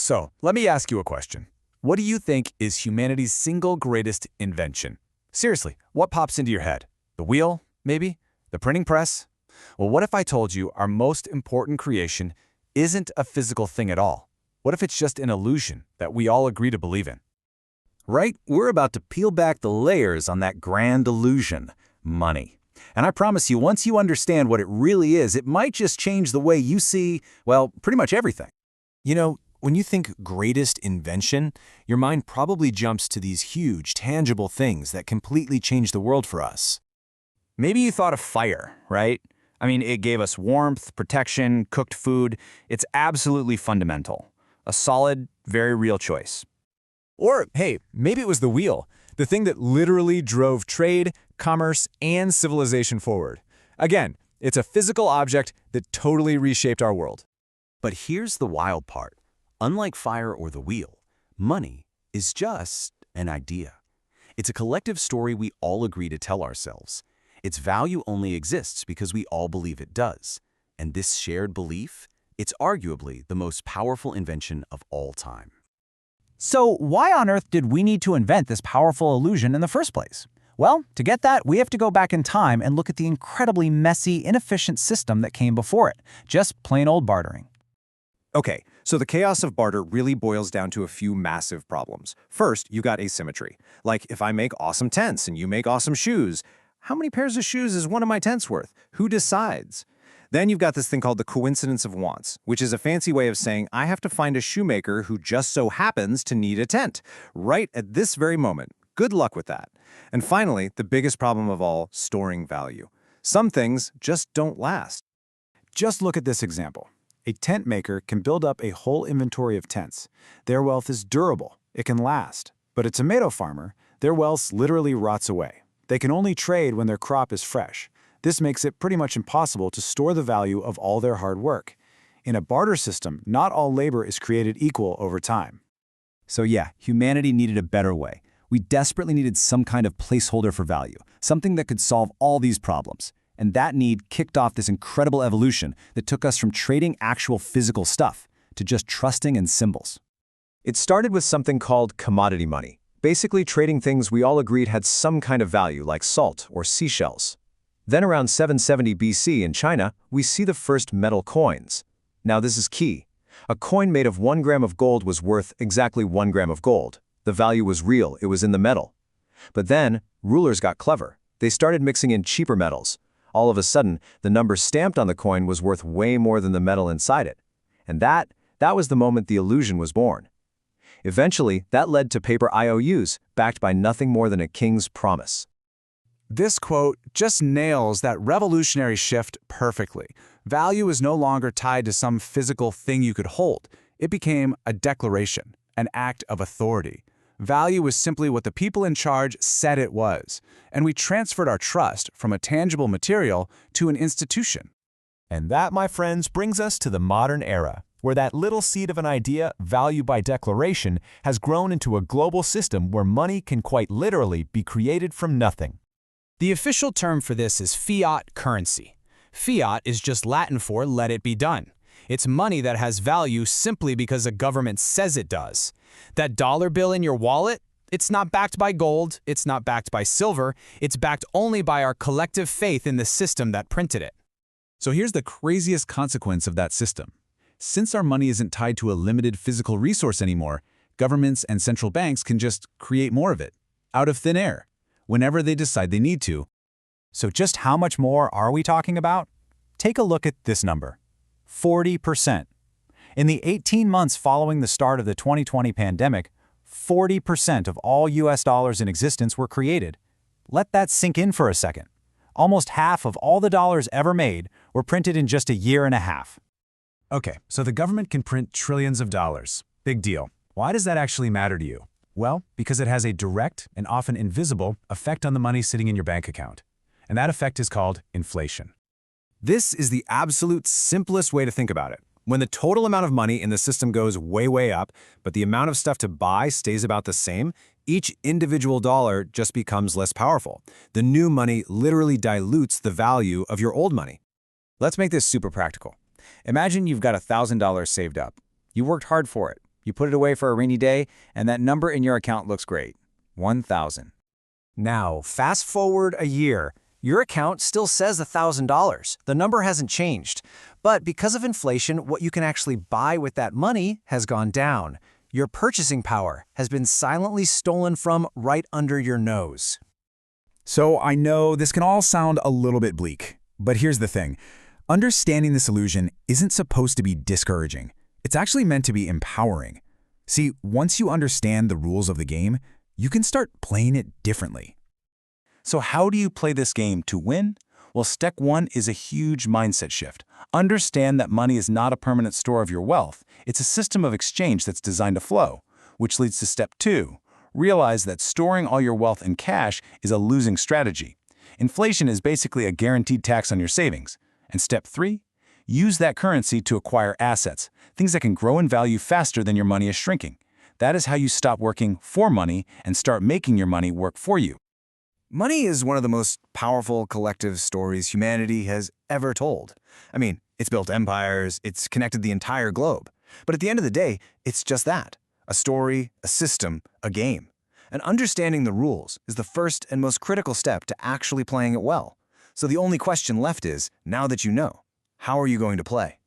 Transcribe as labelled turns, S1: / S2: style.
S1: So, let me ask you a question. What do you think is humanity's single greatest invention? Seriously, what pops into your head? The wheel, maybe? The printing press? Well, what if I told you our most important creation isn't a physical thing at all? What if it's just an illusion that we all agree to believe in?
S2: Right? We're about to peel back the layers on that grand illusion, money. And I promise you, once you understand what it really is, it might just change the way you see, well, pretty much everything.
S3: You know, when you think greatest invention, your mind probably jumps to these huge, tangible things that completely change the world for us.
S4: Maybe you thought of fire, right? I mean, it gave us warmth, protection, cooked food. It's absolutely fundamental. A solid, very real choice.
S3: Or, hey, maybe it was the wheel, the thing that literally drove trade, commerce, and civilization forward. Again, it's a physical object that totally reshaped our world.
S2: But here's the wild part. Unlike fire or the wheel, money is just an idea. It's a collective story we all agree to tell ourselves. Its value only exists because we all believe it does. And this shared belief, it's arguably the most powerful invention of all time.
S5: So why on earth did we need to invent this powerful illusion in the first place? Well, to get that, we have to go back in time and look at the incredibly messy, inefficient system that came before it, just plain old bartering.
S6: Okay, so the chaos of barter really boils down to a few massive problems. First, you got asymmetry. Like, if I make awesome tents and you make awesome shoes, how many pairs of shoes is one of my tents worth? Who decides? Then you've got this thing called the coincidence of wants, which is a fancy way of saying I have to find a shoemaker who just so happens to need a tent, right at this very moment. Good luck with that. And finally, the biggest problem of all, storing value. Some things just don't last.
S1: Just look at this example. A tent maker can build up a whole inventory of tents. Their wealth is durable. It can last. But a tomato farmer, their wealth literally rots away. They can only trade when their crop is fresh. This makes it pretty much impossible to store the value of all their hard work. In a barter system, not all labor is created equal over time.
S2: So yeah, humanity needed a better way. We desperately needed some kind of placeholder for value, something that could solve all these problems. And that need kicked off this incredible evolution that took us from trading actual physical stuff to just trusting in symbols.
S6: It started with something called commodity money, basically trading things we all agreed had some kind of value, like salt or seashells. Then around 770 BC in China, we see the first metal coins. Now this is key. A coin made of 1 gram of gold was worth exactly 1 gram of gold. The value was real, it was in the metal. But then, rulers got clever. They started mixing in cheaper metals. All of a sudden, the number stamped on the coin was worth way more than the metal inside it. And that was the moment the illusion was born. Eventually, that led to paper IOUs, backed by nothing more than a king's promise.
S1: This quote just nails that revolutionary shift perfectly. Value is no longer tied to some physical thing you could hold. It became a declaration, an act of authority. Value was simply what the people in charge said it was, and we transferred our trust from a tangible material to an institution.
S3: And that, my friends, brings us to the modern era, where that little seed of an idea, value by declaration, has grown into a global system where money can quite literally be created from nothing.
S7: The official term for this is fiat currency. Fiat is just Latin for let it be done. It's money that has value simply because a government says it does. That dollar bill in your wallet, it's not backed by gold, it's not backed by silver, it's backed only by our collective faith in the system that printed it.
S1: So here's the craziest consequence of that system. Since our money isn't tied to a limited physical resource anymore, governments and central banks can just create more of it, out of thin air, whenever they decide they need to.
S5: So just how much more are we talking about? Take a look at this number. 40%. In the 18 months following the start of the 2020 pandemic, 40% of all US dollars in existence were created. Let that sink in for a second. Almost half of all the dollars ever made were printed in just a year and a half.
S1: Okay, so the government can print trillions of dollars. Big deal. Why does that actually matter to you? Well, because it has a direct and often invisible effect on the money sitting in your bank account. And that effect is called inflation. This is the absolute simplest way to think about it. When the total amount of money in the system goes way, way up, but the amount of stuff to buy stays about the same, each individual dollar just becomes less powerful. The new money literally dilutes the value of your old money. Let's make this super practical. Imagine you've got $1,000 saved up. You worked hard for it.
S5: You put it away for a rainy day, and that number in your account looks great. 1,000.
S3: Now, fast forward a year. Your account still says $1,000. The number hasn't changed. But because of inflation, what you can actually buy with that money has gone down. Your purchasing power has been silently stolen from right under your nose.
S8: So I know this can all sound a little bit bleak, but here's the thing. Understanding this illusion isn't supposed to be discouraging. It's actually meant to be empowering. See, once you understand the rules of the game, you can start playing it differently.
S2: So how do you play this game to win? Well, step 1 is a huge mindset shift. Understand that money is not a permanent store of your wealth. It's a system of exchange that's designed to flow, which leads to step 2. Realize that storing all your wealth in cash is a losing strategy. Inflation is basically a guaranteed tax on your savings. And step 3, use that currency to acquire assets, things that can grow in value faster than your money is shrinking. That is how you stop working for money and start making your money work for you.
S4: Money is one of the most powerful collective stories humanity has ever told. I mean, it's built empires, it's connected the entire globe. But at the end of the day, it's just that. A story, a system, a game. And understanding the rules is the first and most critical step to actually playing it well. So the only question left is, now that you know, how are you going to play?